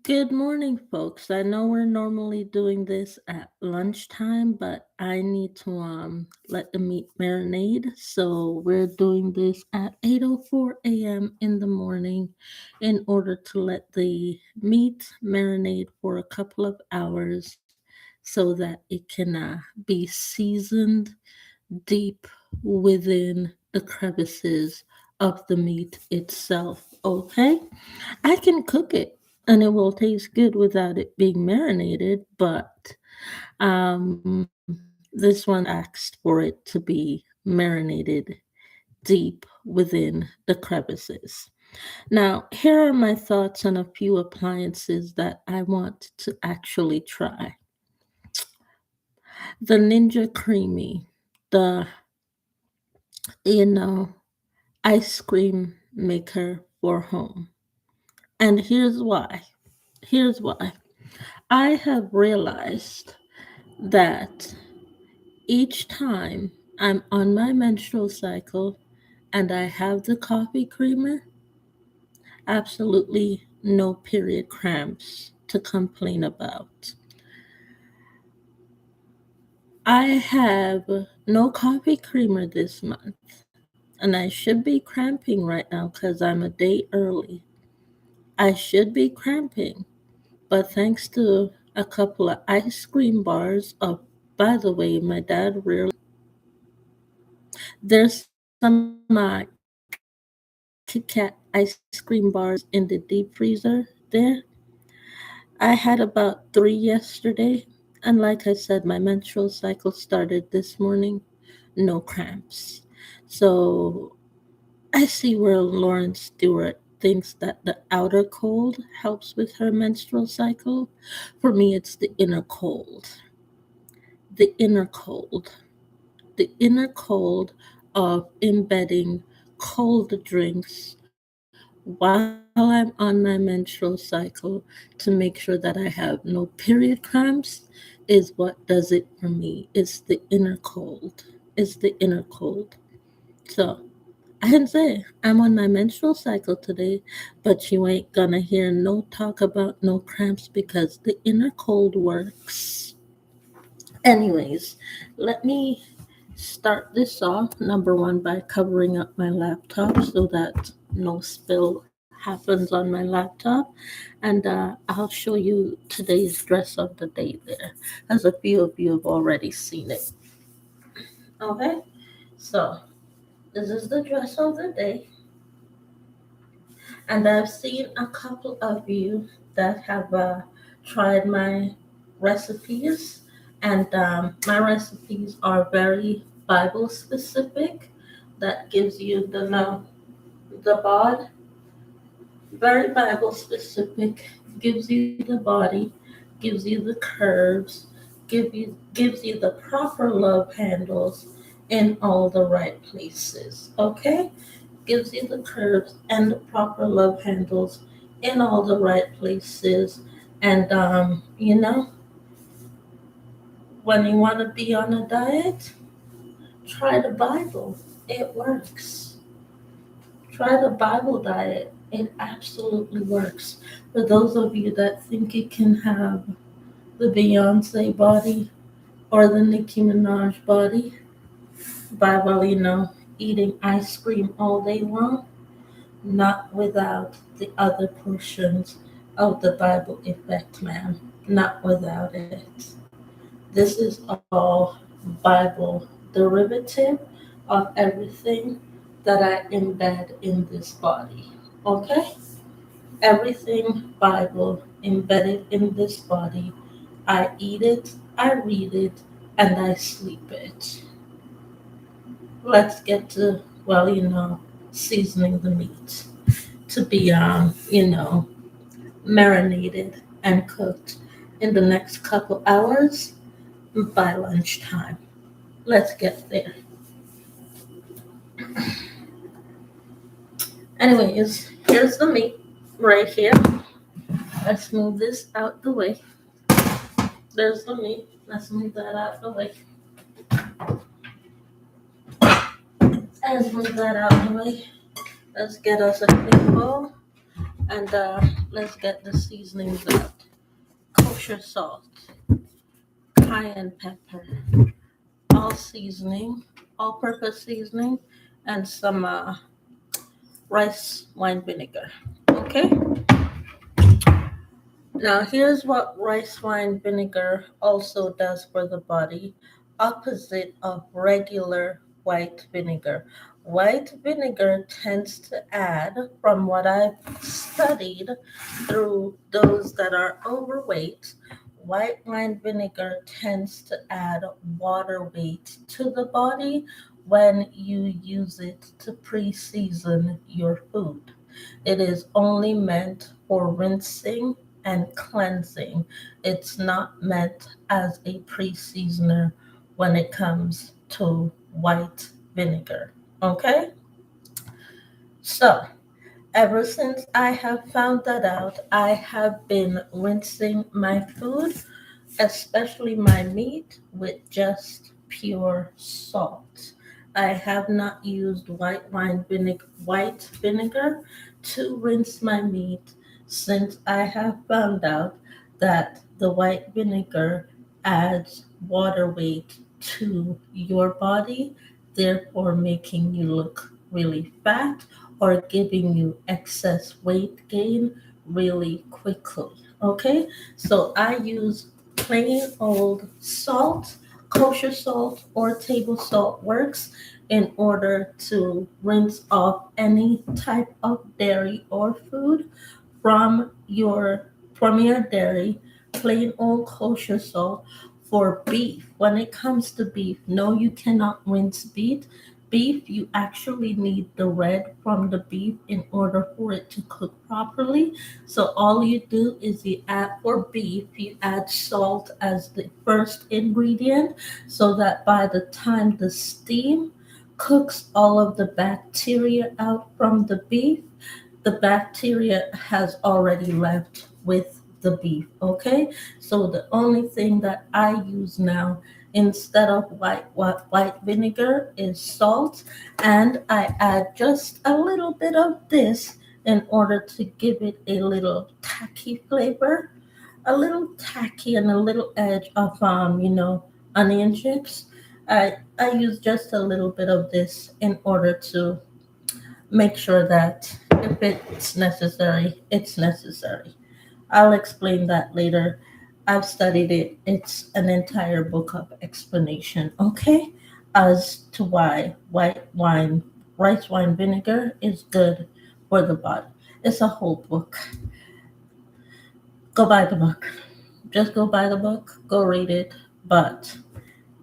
Good morning, folks. I know we're normally doing this at lunchtime, but I need to let the meat marinate. So we're doing this at 8:04 a.m. in the morning in order to let the meat marinate for a couple of hours so that it can be seasoned deep within the crevices of the meat itself. Okay? I can cook it and it will taste good without it being marinated, but this one asked for it to be marinated deep within the crevices. Now, here are my thoughts on a few appliances that I want to actually try. The Ninja Creamy, the, you know, ice cream maker for home. And here's why. Here's why. I have realized that each time I'm on my menstrual cycle and I have the coffee creamer, absolutely no period cramps to complain about. I have no coffee creamer this month, and I should be cramping right now because I'm a day early. I should be cramping, but thanks to a couple of ice cream bars, by the way, my dad rarely. There's some Kit Kat ice cream bars in the deep freezer there. I had about three yesterday, and like I said, my menstrual cycle started this morning. No cramps. So I see where Lauren Stewart thinks that the outer cold helps with her menstrual cycle. For me, it's the inner cold. The inner cold. The inner cold of embedding cold drinks while I'm on my menstrual cycle to make sure that I have no period cramps is what does it for me. It's the inner cold. It's the inner cold. So I can say I'm on my menstrual cycle today, but you ain't gonna hear no talk about no cramps because the inner cold works. Anyways, let me start this off, number one, by covering up my laptop so that no spill happens on my laptop. And I'll show you today's dress of the day there, as a few of you have already seen it. Okay, so this is the dress of the day. And I've seen a couple of you that have tried my recipes, and my recipes are very Bible specific. That gives you the no, the bod, very Bible specific. Gives you the body, gives you the curves, gives you the proper love handles in all the right places. Okay, gives you the curves and the proper love handles in all the right places. And, when you want to be on a diet, try the Bible. It works. Try the Bible diet. It absolutely works. For those of you that think it can have the Beyonce body or the Nicki Minaj body by, well, eating ice cream all day long, not without the other portions of the Bible effect, ma'am. Not without it. This is all Bible derivative of everything that I embed in this body. Okay? Everything Bible embedded in this body. I eat it, I read it, and I sleep it. Let's get to, well, seasoning the meat to be, marinated and cooked in the next couple hours by lunchtime. Let's get there. Anyways, here's the meat right here. Let's move this out the way. There's the meat. Let's move that out the way. Let's move that out the way. Let's get us a clean bowl. And let's get the seasonings out. Kosher salt, cayenne pepper, all seasoning, all purpose seasoning, and some rice wine vinegar. Okay? Now, here's what rice wine vinegar also does for the body, opposite of regular white vinegar. White vinegar tends to add, from what I've studied through those that are overweight, white wine vinegar tends to add water weight to the body when you use it to pre season your food. It is only meant for rinsing and cleansing. It's not meant as a pre-seasoner when it comes to white vinegar. Okay? So, ever since I have found that out, I have been rinsing my food, especially my meat, with just pure salt. I have not used white vinegar to rinse my meat since I have found out that the white vinegar adds water weight to your body, therefore making you look really fat or giving you excess weight gain really quickly. Okay? So I use plain old salt, kosher salt, or table salt works in order to rinse off any type of dairy or food from your dairy, plain old kosher salt. For beef, when it comes to beef, no, you cannot rinse beef. Beef, you actually need the red from the beef in order for it to cook properly. So all you do is you add for beef, you add salt as the first ingredient so that by the time the steam cooks all of the bacteria out from the beef, the bacteria has already left with the beef. Okay, so the only thing that I use now instead of white vinegar is salt, and I add just a little bit of this in order to give it a little tacky flavor, a little tacky and a little edge of onion chips. I use just a little bit of this in order to make sure that if it's necessary, it's necessary. I'll explain that later. I've studied it. It's an entire book of explanation, okay, as to why rice wine vinegar is good for the body. It's a whole book. Go buy the book. Just go buy the book, go read it. But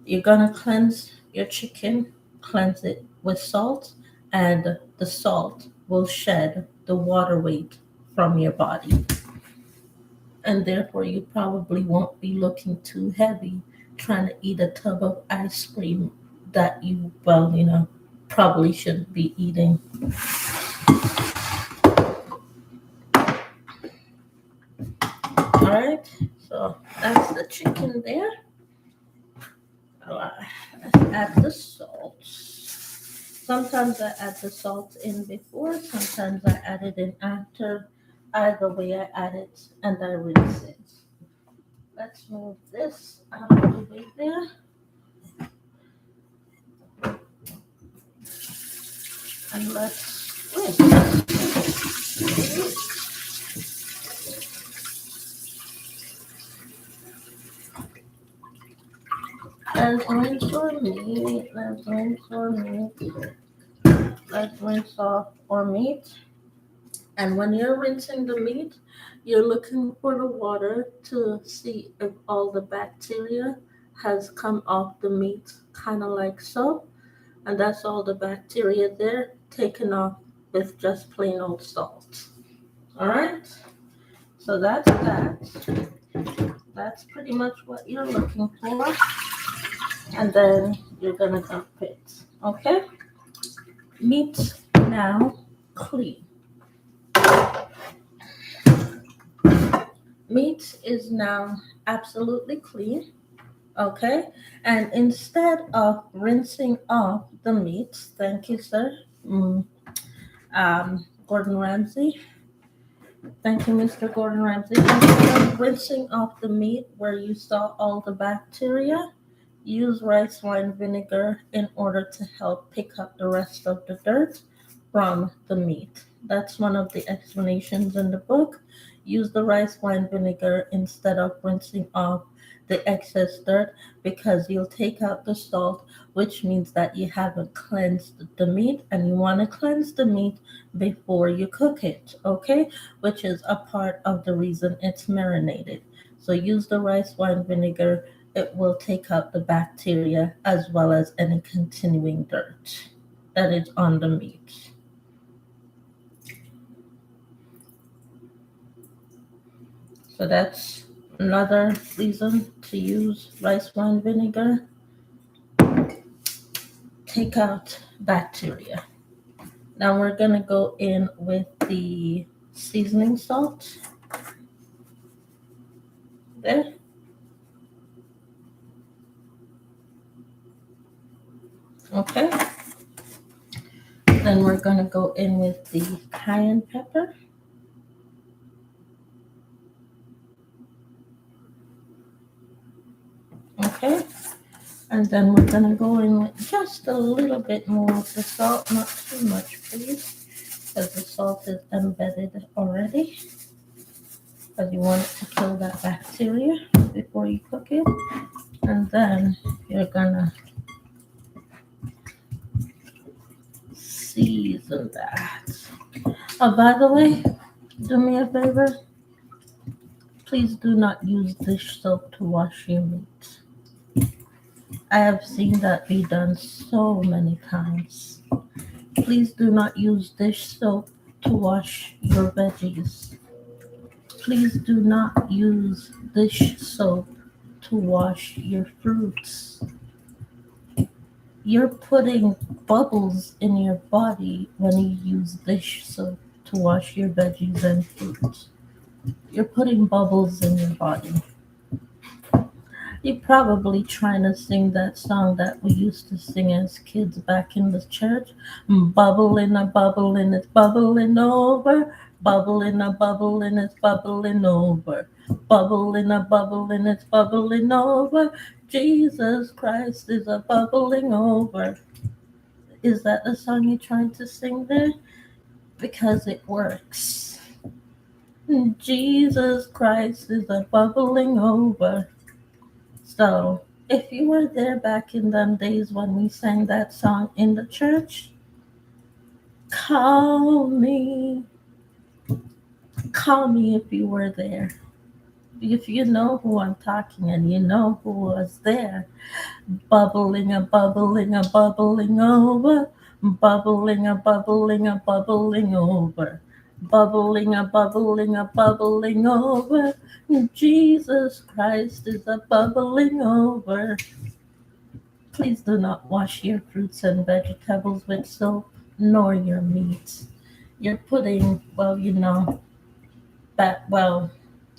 you're gonna cleanse your chicken, cleanse it with salt, and the salt will shed the water weight from your body. And therefore, you probably won't be looking too heavy trying to eat a tub of ice cream that probably shouldn't be eating. All right, so that's the chicken there. Let's add the salt. Sometimes I add the salt in before, sometimes I add it in after. Either way, I add it and I rinse it. Let's move this out of the way there. And let's rinse. Let's rinse our meat. Let's rinse our meat. Let's rinse off our meat. And when you're rinsing the meat, you're looking for the water to see if all the bacteria has come off the meat, kind of like so. And that's all the bacteria there taken off with just plain old salt. All right, so that's that. That's pretty much what you're looking for. And then you're gonna dump it. Okay, meat now clean. Meat is now absolutely clean. Okay, and instead of rinsing off the meat, thank you, sir. Gordon Ramsay. Thank you, Mr. Gordon Ramsay. Instead of rinsing off the meat where you saw all the bacteria, use rice wine vinegar in order to help pick up the rest of the dirt from the meat. That's one of the explanations in the book. Use the rice wine vinegar instead of rinsing off the excess dirt because you'll take out the salt, which means that you haven't cleansed the meat and you want to cleanse the meat before you cook it, okay? Which is a part of the reason it's marinated. So use the rice wine vinegar. It will take out the bacteria as well as any continuing dirt that is on the meat. So that's another reason to use rice wine vinegar. Take out bacteria. Now we're going to go in with the seasoning salt. There. Okay. Then we're going to go in with the cayenne pepper. Okay. And then we're going to go in with just a little bit more of the salt, not too much, please, because the salt is embedded already. Because you want it to kill that bacteria before you cook it. And then you're going to season that. Oh, by the way, do me a favor. Please do not use dish soap to wash your meat. I have seen that be done so many times. Please do not use dish soap to wash your veggies. Please do not use dish soap to wash your fruits. You're putting bubbles in your body when you use dish soap to wash your veggies and fruits. You're putting bubbles in your body. You're probably trying to sing that song that we used to sing as kids back in the church. Bubbling a bubbling, it's bubbling over. Bubbling a bubbling, it's bubbling over. Bubbling a bubbling, it's bubbling over. Jesus Christ is a bubbling over. Is that the song you're trying to sing there? Because it works. Jesus Christ is a bubbling over. So, if you were there back in them days when we sang that song in the church, call me. Call me if you were there. If you know who I'm talking and you know who was there, bubbling a bubbling a bubbling over, bubbling a bubbling a bubbling over, bubbling a bubbling a bubbling over. Jesus Christ is a bubbling over. Please do not wash your fruits and vegetables with soap, nor your meats. You're putting,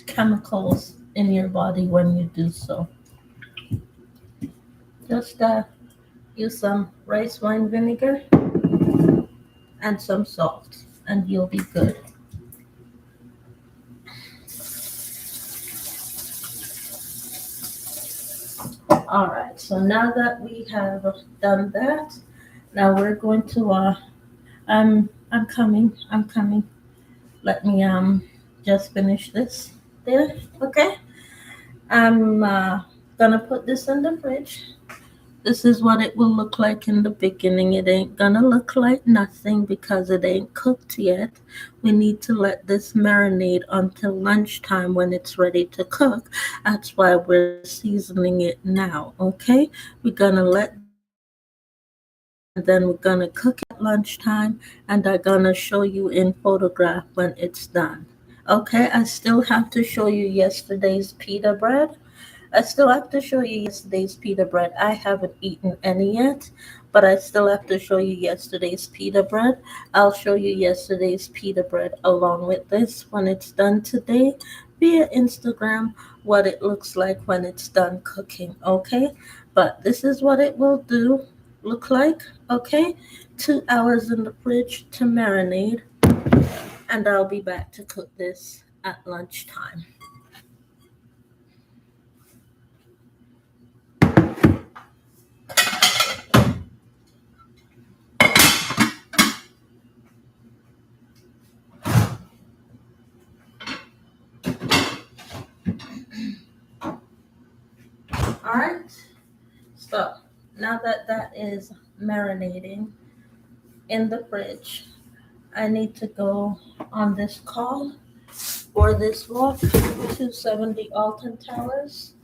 chemicals in your body when you do so. Just use some rice wine vinegar and some salt, and you'll be good. All right, so now that we have done that, now we're going to I'm coming. I'm coming. Let me just finish this there. Okay. I'm gonna put this in the fridge. This is what it will look like in the beginning. It ain't gonna look like nothing because it ain't cooked yet. We need to let this marinate until lunchtime when it's ready to cook. That's why we're seasoning it now, okay? We're gonna let this marinate and then we're gonna cook it at lunchtime and I'm gonna show you in photograph when it's done. Okay, I still have to show you yesterday's pita bread. I still have to show you yesterday's pita bread. I haven't eaten any yet, but I still have to show you yesterday's pita bread. I'll show you yesterday's pita bread along with this when it's done today via Instagram, what it looks like when it's done cooking, okay? But this is what it will look like, okay? 2 hours in the fridge to marinate and I'll be back to cook this at lunchtime. All right. So now that that is marinating in the fridge, I need to go on this call for this walk to 70 Alton Towers.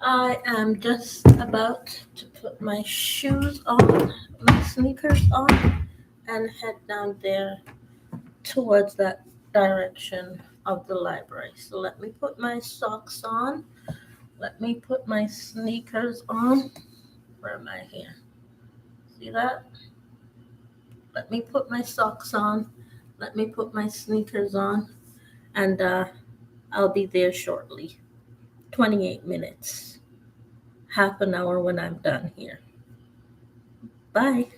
I am just about to put my shoes on, my sneakers on, and head down there towards that direction of the library. So let me put my socks on. Let me put my sneakers on. Where am I here? See that? Let me put my socks on. Let me put my sneakers on. And I'll be there shortly. 28 minutes. Half an hour when I'm done here. Bye.